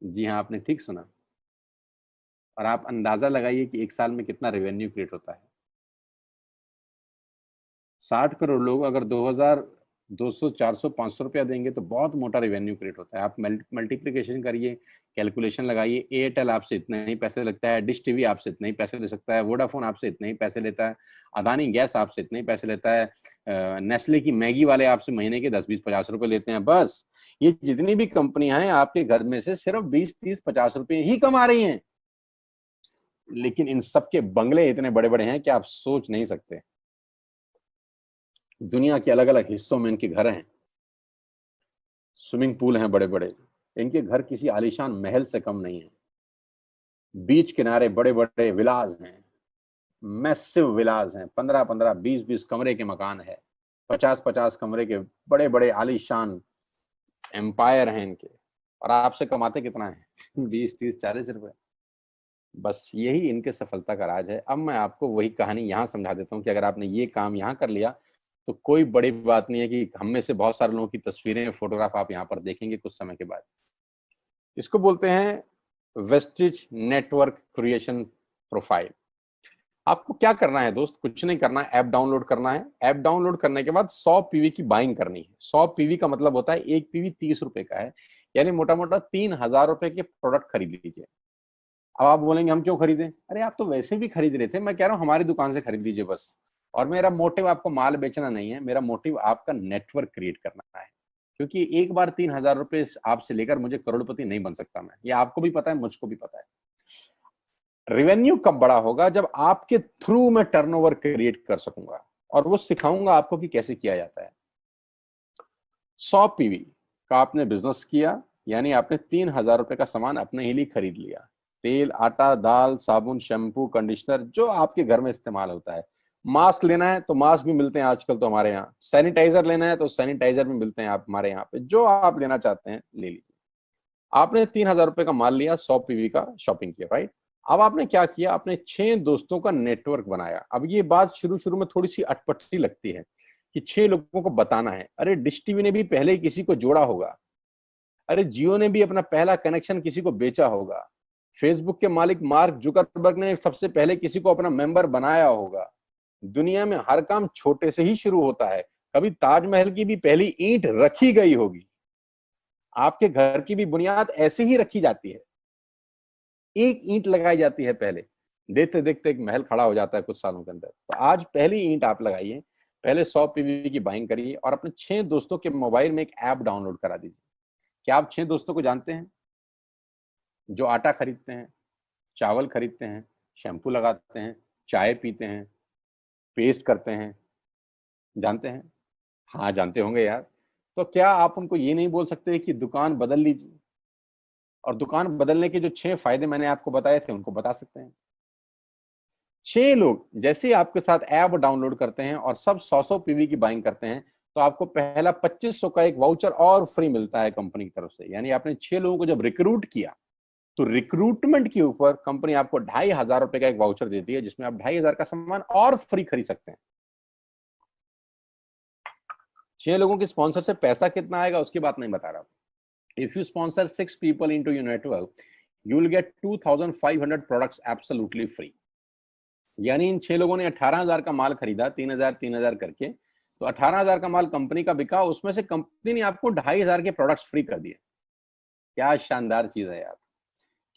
जी हाँ, आपने ठीक सुना। और आप अंदाजा लगाइए कि एक साल में कितना रेवेन्यू क्रिएट होता है। 60 करोड़ लोग अगर 2000 200 400 500 रुपया देंगे तो बहुत मोटा रेवेन्यू क्रिएट होता है। आप मल्टीप्लिकेशन करिए, कैलकुलेशन लगाइए। एयरटेल आपसे इतने ही पैसे लगता है, डिश टीवी आपसे इतने ही पैसे ले सकता है, वोडाफोन आपसे इतने ही पैसे लेता है, अदानी गैस आपसे इतने ही पैसे लेता है, नेस्ले की मैगी वाले आपसे महीने के 10-20-50 रुपए लेते हैं। बस ये जितनी भी कंपनियां हैं आपके घर में से सिर्फ 20-30-50 रुपए ही कमा रही हैं। लेकिन इन सबके बंगले इतने बड़े बड़े हैं कि आप सोच नहीं सकते। दुनिया के अलग अलग हिस्सों में इनके घर हैं, स्विमिंग पूल हैं बड़े बड़े। इनके घर किसी आलीशान महल से कम नहीं है। बीच किनारे बड़े बड़े विलाज हैं, मैसिव विलाज हैं, 15-15 20-20 कमरे के मकान है, 50-50 कमरे के बड़े बड़े आलीशान एम्पायर हैं इनके। और आपसे कमाते कितना है 20-30-40 रुपए। बस यही इनके सफलता का राज है। अब मैं आपको वही कहानी यहाँ समझा देता हूँ कि अगर आपने ये काम यहाँ कर लिया तो कोई बड़ी बात नहीं है कि हम में से बहुत सारे लोगों की तस्वीरें, फोटोग्राफ आप यहाँ पर देखेंगे कुछ समय के बाद। इसको बोलते हैं वेस्टिज नेटवर्क क्रिएशन प्रोफाइल। आपको क्या करना है दोस्त, कुछ नहीं करना है, ऐप डाउनलोड करना है। ऐप डाउनलोड करने के बाद 100 पीवी की बाइंग करनी है। 100 पीवी का मतलब होता है एक पीवी 30 रुपए का है, यानी मोटा मोटा 3000 रुपए के प्रोडक्ट खरीद लीजिए। अब आप बोलेंगे हम क्यों खरीदें? अरे आप तो वैसे भी खरीद रहे थे, मैं कह रहा हूँ हमारी दुकान से खरीद लीजिए बस। और मेरा मोटिव आपको माल बेचना नहीं है, मेरा मोटिव आपका नेटवर्क क्रिएट करना है। क्योंकि एक बार 3000 रुपए आपसे लेकर मुझे करोड़पति नहीं बन सकता मैं, ये आपको भी पता है, मुझको भी पता है। रेवेन्यू कब बड़ा होगा? जब आपके थ्रू मैं टर्नओवर क्रिएट कर सकूंगा और वो सिखाऊंगा आपको कि कैसे किया जाता है। 100 पीवी का आपने बिजनेस किया, यानी आपने 3000 रुपए का सामान अपने ही लिए खरीद लिया। तेल, आटा, दाल, साबुन, शैम्पू, कंडीशनर जो आपके घर में इस्तेमाल होता है। मास्क लेना है तो मास्क भी मिलते हैं आजकल तो हमारे यहाँ। सैनिटाइजर लेना है तो सैनिटाइजर भी मिलते हैं आप हमारे यहाँ पे। जो आप लेना चाहते हैं ले लीजिए। आपने 3000 रुपए का माल लिया, 100 पीवी का शॉपिंग किया, राइट। अब आपने क्या किया? आपने 6 दोस्तों का नेटवर्क बनाया। अब ये बात शुरू शुरू में थोड़ी सी अटपटी लगती है कि 6 लोगों को बताना है। अरे डिश टीवी ने भी पहले किसी को जोड़ा होगा, अरे जियो ने भी अपना पहला कनेक्शन किसी को बेचा होगा, फेसबुक के मालिक मार्क जुकरबर्ग ने सबसे पहले किसी को अपना मेंबर बनाया होगा। दुनिया में हर काम छोटे से ही शुरू होता है। कभी ताजमहल की भी पहली ईंट रखी गई होगी। आपके घर की भी बुनियाद ऐसे ही रखी जाती है, एक ईंट लगाई जाती है पहले, देखते देखते एक महल खड़ा हो जाता है कुछ सालों के अंदर। तो आज पहली ईंट आप लगाइए, पहले 100 पीवी की बाइंग करिए और अपने 6 दोस्तों के मोबाइल में एक ऐप डाउनलोड करा दीजिए। क्या आप 6 दोस्तों को जानते हैं जो आटा खरीदते हैं, चावल खरीदते हैं, शैम्पू लगाते हैं, चाय पीते हैं, पेस्ट करते हैं? जानते हैं? हाँ जानते होंगे यार। तो क्या आप उनको ये नहीं बोल सकते कि दुकान बदल लीजिए? और दुकान बदलने के जो 6 फायदे मैंने आपको बताए थे उनको बता सकते हैं। 6 लोग जैसे ही आपके साथ ऐप डाउनलोड करते हैं और सब 100-100 पीवी की बाइंग करते हैं तो आपको पहला 2500 का एक वाउचर और फ्री मिलता है कंपनी की तरफ से। यानी आपने 6 लोगों को जब रिक्रूट किया तो रिक्रूटमेंट के ऊपर कंपनी आपको 2500 रुपए का एक वाउचर देती है जिसमें आप 2500 का सामान और फ्री खरीद सकते हैं। 6 लोगों के स्पॉन्सर से पैसा कितना आएगा उसकी बात नहीं बता रहा। If you sponsor 6 people into your network, you will get 2500 products absolutely free. यानी इन 6 लोगों ने 18000 का माल खरीदा, 3000 करके, तो 18000 का माल कंपनी का बिका, उसमें से कंपनी ने आपको 2500 के प्रोडक्ट्स फ्री कर दिए। क्या शानदार चीज है यार,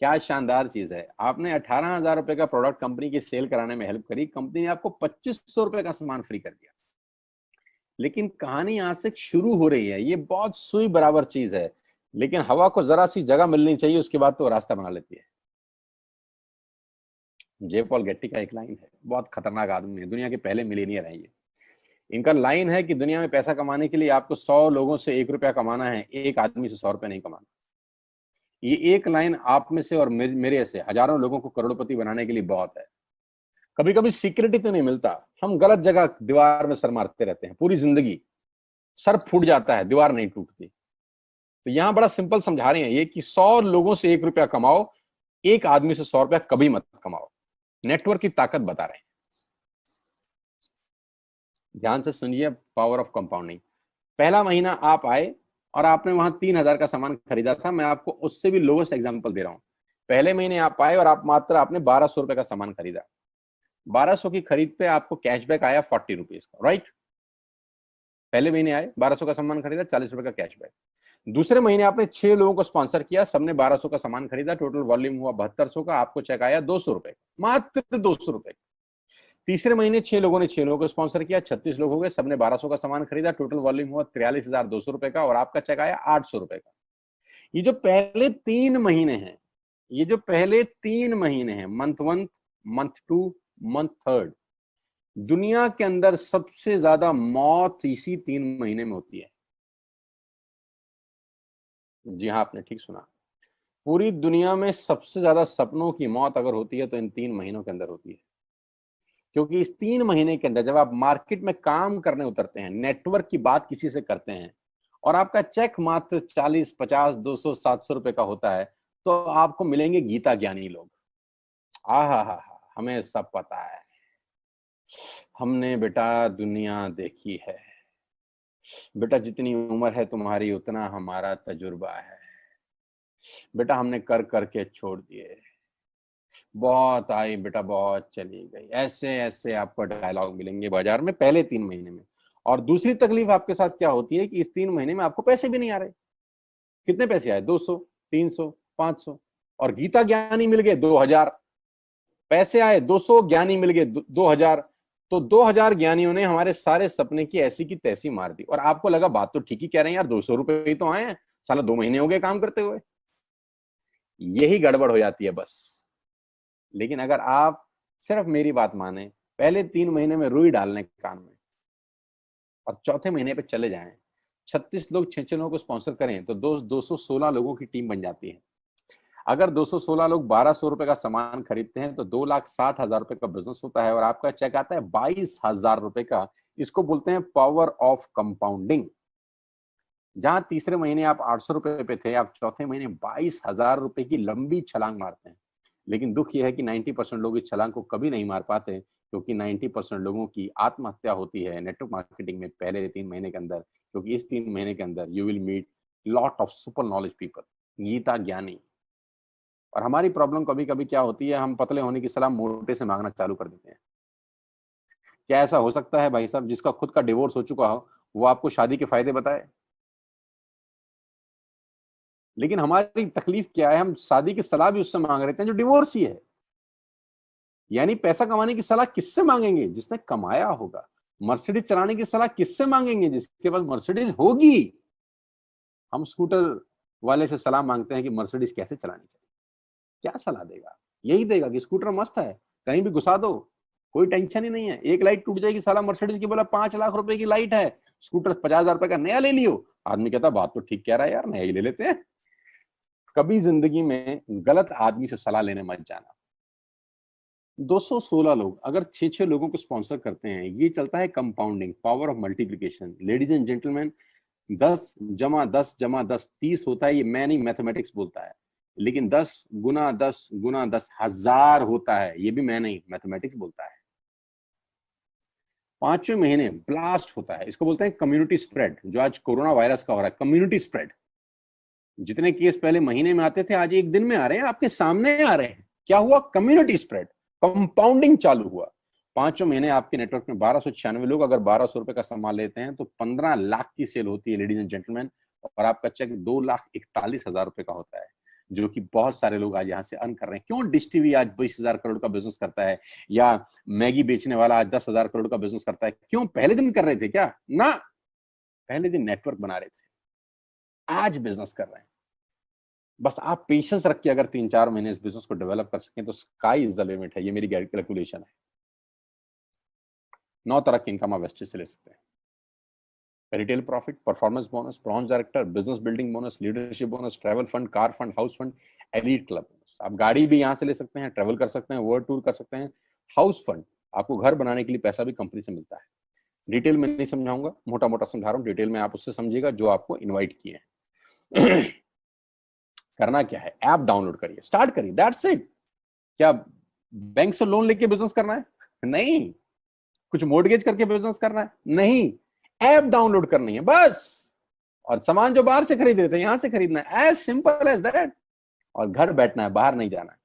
क्या शानदार चीज है। आपने 18000 रुपए का प्रोडक्ट कंपनी की सेल कराने में हेल्प करी, कंपनी ने आपको 2500 रुपए का सामान फ्री कर दिया। लेकिन कहानी यहां से शुरू हो रही है। ये बहुत सुई बराबर चीज है, लेकिन हवा को जरा सी जगह मिलनी चाहिए, उसके बाद तो रास्ता बना लेती है। जे पॉल गेट्टी का एक लाइन है, बहुत खतरनाक आदमी है, दुनिया के पहले मिलीनियर है ये। इनका लाइन है कि दुनिया में पैसा कमाने के लिए आपको 100 लोगों से 1 रुपया कमाना है, एक आदमी से 100 रुपया नहीं कमाना। ये एक लाइन आप में से और मेरे से हजारों लोगों को करोड़पति बनाने के लिए बहुत है। कभी कभी सिक्योरिटी तो नहीं मिलता, हम गलत जगह दीवार में सर मारते रहते हैं पूरी जिंदगी, सर फूट जाता है, दीवार नहीं टूटती। तो यहां बड़ा सिंपल समझा रहे हैं ये कि 100 लोगों से 1 रुपया कमाओ, एक आदमी से 100 रुपया कभी मत कमाओ। नेटवर्क की ताकत बता रहे हैं। ध्यान से सुनिए, पावर ऑफ कंपाउंडिंग। पहला महीना आप आए और आपने वहां 3,000 का सामान खरीदा था, मैं आपको उससे भी लोवेस्ट एग्जांपल दे रहा हूं। पहले महीने आप आए और आप मात्र आपने 1,200 रुपए का सामान खरीदा, 1,200 की खरीद पे आपको कैशबैक आया 40 रुपीज का, राइट। पहले महीने आए, 1,200 का सामान खरीदा, 40 रुपए का कैशबैक। दूसरे महीने आपने 6 लोगों को स्पॉन्सर किया, सबने 1,200 का सामान खरीदा, टोटल वॉल्यूम हुआ 7200 का, आपको चेक आया 200 रुपए, मात्र 200 रुपए। तीसरे महीने 6 लोगों ने 6 लोगों को स्पॉन्सर किया, 36 लोग हो गए, सबने 1,200 का सामान खरीदा, टोटल वॉल्यूम हुआ 43,200 रुपए का, और आपका चेक आया 800 रुपए का। ये जो पहले 3 महीने हैं, ये जो पहले 3 महीने हैं, मंथ 1, मंथ 2, मंथ 3, दुनिया के अंदर सबसे ज्यादा मौत इसी 3 महीने में होती है। जी हाँ, आपने ठीक सुना, पूरी दुनिया में सबसे ज्यादा सपनों की मौत अगर होती है तो इन 3 महीनों के अंदर होती है। क्योंकि इस 3 महीने के अंदर जब आप मार्केट में काम करने उतरते हैं, नेटवर्क की बात किसी से करते हैं, और आपका चेक मात्र 40, 50, 200, 700 रुपए का होता है, तो आपको मिलेंगे गीता ज्ञानी लोग। हा, हमें सब पता है, हमने बेटा दुनिया देखी है, बेटा जितनी उम्र है तुम्हारी उतना हमारा तजुर्बा है, बेटा हमने कर करके छोड़ दिए, बहुत आई बेटा बहुत चली गई। ऐसे ऐसे आपको डायलॉग मिलेंगे बाजार में पहले 3 महीने में। और दूसरी तकलीफ आपके साथ क्या होती है कि इस 3 महीने में आपको पैसे भी नहीं आ रहे। कितने पैसे आए? 200, 300, 500, और गीता ज्ञानी मिल गए 2,000। पैसे आए 200, ज्ञानी मिल गए 2,000। तो 2,000 ज्ञानियों ने हमारे सारे सपने की ऐसी की तैसी मार दी। और आपको लगा बात तो ठीक ही कह रहे हैं यार, 200 रुपए ही तो आए हैं, साला 2 महीने हो गए काम करते हुए। यही गड़बड़ हो जाती है बस। लेकिन अगर आप सिर्फ मेरी बात माने, पहले 3 महीने में रुई डालने कान में, और चौथे महीने पे चले जाएं, 36 लोग 6 लोगों को स्पॉन्सर करें तो 216 लोगों की टीम बन जाती है। अगर 216 लोग 1,200 रुपए का सामान खरीदते हैं तो 2,60,000 रुपए का बिजनेस होता है, और आपका चेक आता है 22,000 रुपए का। इसको बोलते हैं पावर ऑफ कंपाउंडिंग। जहां तीसरे महीने आप 800 रुपए पे थे, आप चौथे महीने 22,000 रुपए की लंबी छलांग मारते हैं। लेकिन दुख यह है कि 90% लोग इस छलांग को कभी नहीं मार पाते, क्योंकि 90% लोगों की आत्महत्या होती है नेटवर्क मार्केटिंग में पहले 3 महीने के अंदर। क्योंकि इस 3 महीने के अंदर you will meet lot of super knowledge people, Gita ज्ञानी। और हमारी प्रॉब्लम कभी कभी क्या होती है, हम पतले होने की सलाह मोटे से मांगना चालू कर देते हैं। क्या ऐसा हो सकता है भाई साहब, जिसका खुद का डिवोर्स हो चुका हो वो आपको शादी के फायदे बताए? लेकिन हमारी तकलीफ क्या है, हम शादी की सलाह भी उससे मांग रहे हैं जो डिवोर्स ही है। यानी पैसा कमाने की सलाह किससे मांगेंगे? जिसने कमाया होगा। मर्सिडीज चलाने की सलाह किससे मांगेंगे? जिसके पास मर्सिडीज होगी। हम स्कूटर वाले से सलाह मांगते हैं कि मर्सिडीज कैसे चलानी चाहिए। क्या सलाह देगा? यही देगा कि स्कूटर मस्त है, कहीं भी घुसा दो, कोई टेंशन ही नहीं है। एक लाइट टूट जाएगी, साला मर्सिडीज की बोला 5 लाख रुपए की लाइट है, स्कूटर 50,000 रुपए का नया ले लियो। आदमी कहता बात तो ठीक कह रहा है यार, नया ही ले लेते हैं। कभी जिंदगी में गलत आदमी से सलाह लेने मत जाना। 216 लोग अगर 6 लोगों को स्पॉन्सर करते हैं, ये चलता है compounding, power of multiplication. Ladies and gentleman, 10 जमा 10 जमा 10 30 होता है। ये मैं नहीं, मैथमेटिक्स बोलता है। लेकिन 10 गुना 10 गुना 10 1000 होता है। ये भी मैं नहीं, मैथमेटिक्स बोलता है। 5वें महीने ब्लास्ट होता है, इसको बोलते हैं कम्युनिटी स्प्रेड। जो आज कोरोना वायरस का हो रहा है, कम्युनिटी स्प्रेड। जितने केस पहले महीने में आते थे, आज एक दिन में आ रहे हैं, आपके सामने आ रहे हैं। क्या हुआ? कम्युनिटी स्प्रेड, कंपाउंडिंग चालू हुआ। 5वें महीने आपके नेटवर्क में 1,296 लोग अगर 1,200 रुपए का सामान लेते हैं तो 15 लाख की सेल होती है, लेडीज एंड जेंटलमैन। और आपका चेक 2,41,000 रुपए का होता है, जो कि बहुत सारे लोग आज यहाँ से अर्न कर रहे हैं। क्यों डिश टीवी आज 20,000 करोड़ का बिजनेस करता है, या मैगी बेचने वाला आज 10,000 करोड़ का बिजनेस करता है? क्यों? पहले दिन कर रहे थे क्या? ना, पहले दिन नेटवर्क बना रहे थे, आज बिजनेस कर रहे हैं। बस आप पेशेंस रख के अगर 3-4 महीने इस बिजनेस को डेवलप कर सकें तो स्काई इज द लिमिट है। ये मेरी कैलकुलेशन है। 9 तरह के इनकम आप वेस्टेज से ले सकते हैं। Retail profit, performance bonus, bronze director, business building bonus, leadership bonus, travel fund, car fund, house fund, elite club bonus. आप गाड़ी भी यहाँ से ले सकते हैं, ट्रैवल कर सकते हैं, वर्ल्ड टूर कर सकते हैं। हाउस फंड, आपको घर बनाने के लिए पैसा भी कंपनी से मिलता है। डिटेल में नहीं समझाऊंगा, मोटा मोटा समझा रहा हूँ, डिटेल में आप उससे समझिएगा जो आपको इन्वाइट किए हैं। करना क्या है, ऐप डाउनलोड करिए, स्टार्ट करिए, दैट्स इट। क्या बैंक से लोन लेके बिजनेस करना है? नहीं। कुछ मोर्टगेज करके बिजनेस करना है? नहीं। ऐप डाउनलोड करनी है बस, और सामान जो बाहर से खरीद रहे थे यहां से खरीदना है, एज सिंपल एज दैट। और घर बैठना है, बाहर नहीं जाना है।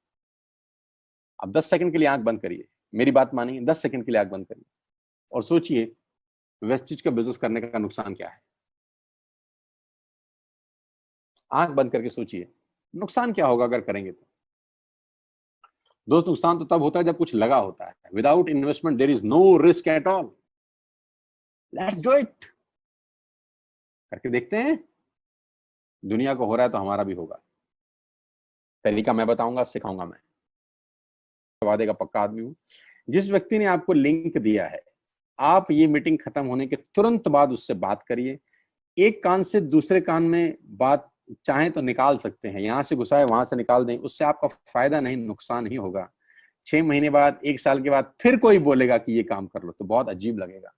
अब 10 सेकंड के लिए आंख बंद करिए, मेरी बात मानिए, 10 सेकंड के लिए आंख बंद करिए और सोचिए वेस्टेज का बिजनेस करने का नुकसान क्या है। आंख बंद करके सोचिए नुकसान क्या होगा अगर करेंगे तो। दोस्त, नुकसान तो तब होता है जब कुछ लगा होता है। Without investment there is no risk at all. Let's do it. करके देखते हैं, दुनिया को हो रहा है तो हमारा भी होगा। तरीका मैं बताऊंगा, सिखाऊंगा मैं, वादे का पक्का आदमी हूं। जिस व्यक्ति ने आपको लिंक दिया है, आप ये मीटिंग खत्म होने के तुरंत बाद उससे बात करिए। एक कान से दूसरे कान में बात चाहें तो निकाल सकते हैं, यहां से घुसाए वहां से निकाल दें, उससे आपका फायदा नहीं नुकसान ही होगा। 6 महीने बाद, 1 साल के बाद फिर कोई बोलेगा कि ये काम कर लो तो बहुत अजीब लगेगा।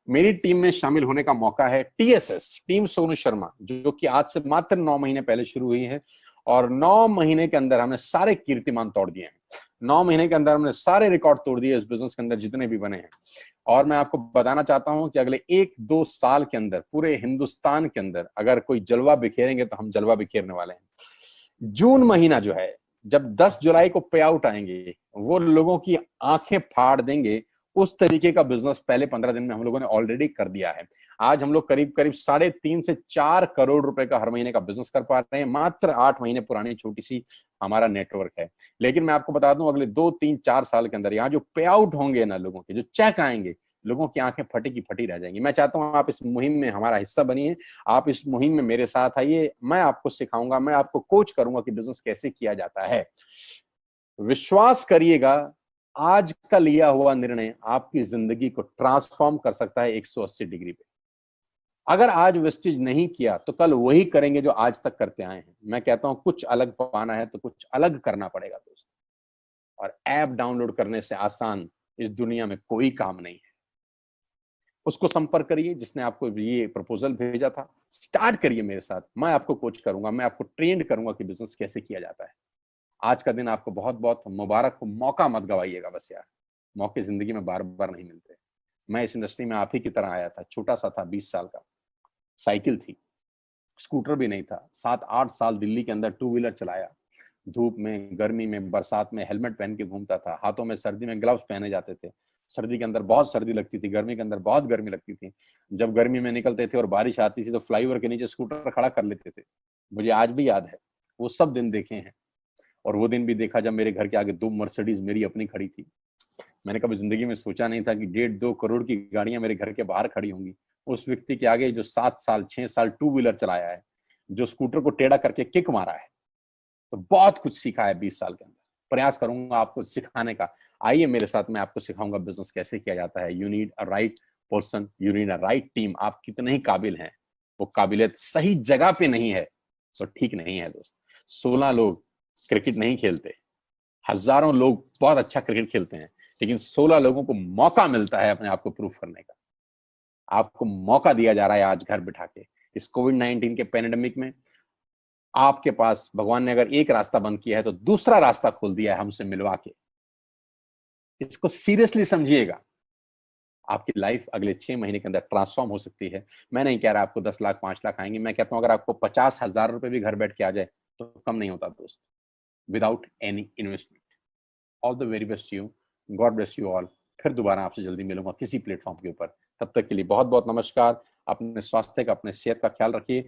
मेरी टीम में शामिल होने का मौका है टीएसएस, टीम सोनू शर्मा, जो कि आज से मात्र 9 महीने पहले शुरू हुई है और 9 महीने के अंदर हमने सारे कीर्तिमान तोड़ दिए हैं। 9 महीने के अंदर हमने सारे रिकॉर्ड तोड़ दिए इस बिजनेस के अंदर जितने भी बने हैं। और मैं आपको बताना चाहता हूं कि अगले 1-2 साल के अंदर पूरे हिंदुस्तान के अंदर अगर कोई जलवा बिखेरेंगे तो हम जलवा बिखेरने वाले हैं। जून महीना जो है, जब 10 जुलाई को पे आउट आएंगे, वो लोगों की आंखें फाड़ देंगे। उस तरीके का बिजनेस पहले 15 दिन में हम लोगों ने ऑलरेडी कर दिया है। आज हम लोग करीब करीब 3.5 से 4 करोड़ रुपए का हर महीने का बिजनेस कर पा रहे हैं। मात्र 8 महीने पुरानी छोटी सी हमारा नेटवर्क है। लेकिन मैं आपको बता दूं, अगले 2-3-4 साल के अंदर यहाँ जो पे आउट होंगे ना, लोगों के जो चेक आएंगे, लोगों की आंखें फटी की फटी रह जाएंगी। मैं चाहता हूं आप इस मुहिम में हमारा हिस्सा बनिए, आप इस मुहिम में मेरे साथ आइए। मैं आपको सिखाऊंगा, मैं आपको कोच करूंगा कि बिजनेस कैसे किया जाता है। विश्वास करिएगा, आज का लिया हुआ निर्णय आपकी जिंदगी को ट्रांसफॉर्म कर सकता है 180 डिग्री पे। अगर आज वेस्टेज नहीं किया तो कल वही करेंगे जो आज तक करते आए हैं। मैं कहता हूं कुछ अलग पाना है तो कुछ अलग करना पड़ेगा दोस्त। और ऐप डाउनलोड करने से आसान इस दुनिया में कोई काम नहीं है। उसको संपर्क करिए जिसने आपको ये प्रपोजल भेजा था। स्टार्ट करिए मेरे साथ, मैं आपको कोच करूंगा, मैं आपको ट्रेंड करूंगा कि बिजनेस कैसे किया जाता है। आज का दिन आपको बहुत बहुत मुबारक हो। मौका मत गवाइएगा बस यार, मौके जिंदगी में बार बार नहीं मिलते। मैं इस इंडस्ट्री में आप ही की तरह आया था, छोटा सा था, 20 साल का, साइकिल थी, स्कूटर भी नहीं था। 7-8 साल दिल्ली के अंदर 2 व्हीलर चलाया, धूप में, गर्मी में, बरसात में हेलमेट पहन के घूमता था। हाथों में सर्दी में ग्लव्स पहने जाते थे। सर्दी के अंदर बहुत सर्दी लगती थी, गर्मी के अंदर बहुत गर्मी लगती थी। जब गर्मी में निकलते थे और बारिश आती थी तो फ्लाईओवर के नीचे स्कूटर खड़ा कर लेते थे। मुझे आज भी याद है, वो सब दिन देखे हैं। और वो दिन भी देखा जब मेरे घर के आगे 2 मर्सिडीज मेरी अपनी खड़ी थी। मैंने कभी जिंदगी में सोचा नहीं था कि 1.5-2 करोड़ की गाड़ियां मेरे घर के बाहर खड़ी होंगी। उस व्यक्ति के आगे जो 7 साल 6 साल 2 व्हीलर चलाया है, जो स्कूटर को टेढ़ा करके किक मारा है, तो बहुत कुछ सीखा है 20 साल के अंदर। प्रयास करूंगा आपको सिखाने का। आइए मेरे साथ, मैं आपको सिखाऊंगा बिजनेस कैसे किया जाता है। You need a right person, you need a right team. आप कितने ही काबिल हैं, वो काबिलियत सही जगह पे नहीं है तो ठीक नहीं है दोस्त। 16 लोग क्रिकेट नहीं खेलते, हजारों लोग बहुत अच्छा क्रिकेट खेलते हैं, लेकिन 16 लोगों को मौका मिलता है अपने आप को प्रूफ करने का। आपको मौका दिया जा रहा है आज घर बिठा के। इस कोविड-19 के पैंडेमिक में आपके पास भगवान ने अगर एक रास्ता बंद किया है तो दूसरा रास्ता खोल दिया है हमसे मिलवा के। इसको सीरियसली समझिएगा। आपकी लाइफ अगले 6 महीने के अंदर ट्रांसफॉर्म हो सकती है। मैं नहीं कह रहा आपको 10 लाख 5 लाख आएंगे, मैं कहता हूं अगर आपको 50,000 रुपए भी घर बैठ के आ जाए तो कम नहीं होता दोस्त, without any investment. All the very best you, God bless you all. फिर दोबारा आपसे जल्दी मिलूंगा किसी प्लेटफॉर्म के ऊपर। तब तक के लिए बहुत बहुत नमस्कार। अपने स्वास्थ्य का, अपने सेहत का ख्याल रखिए।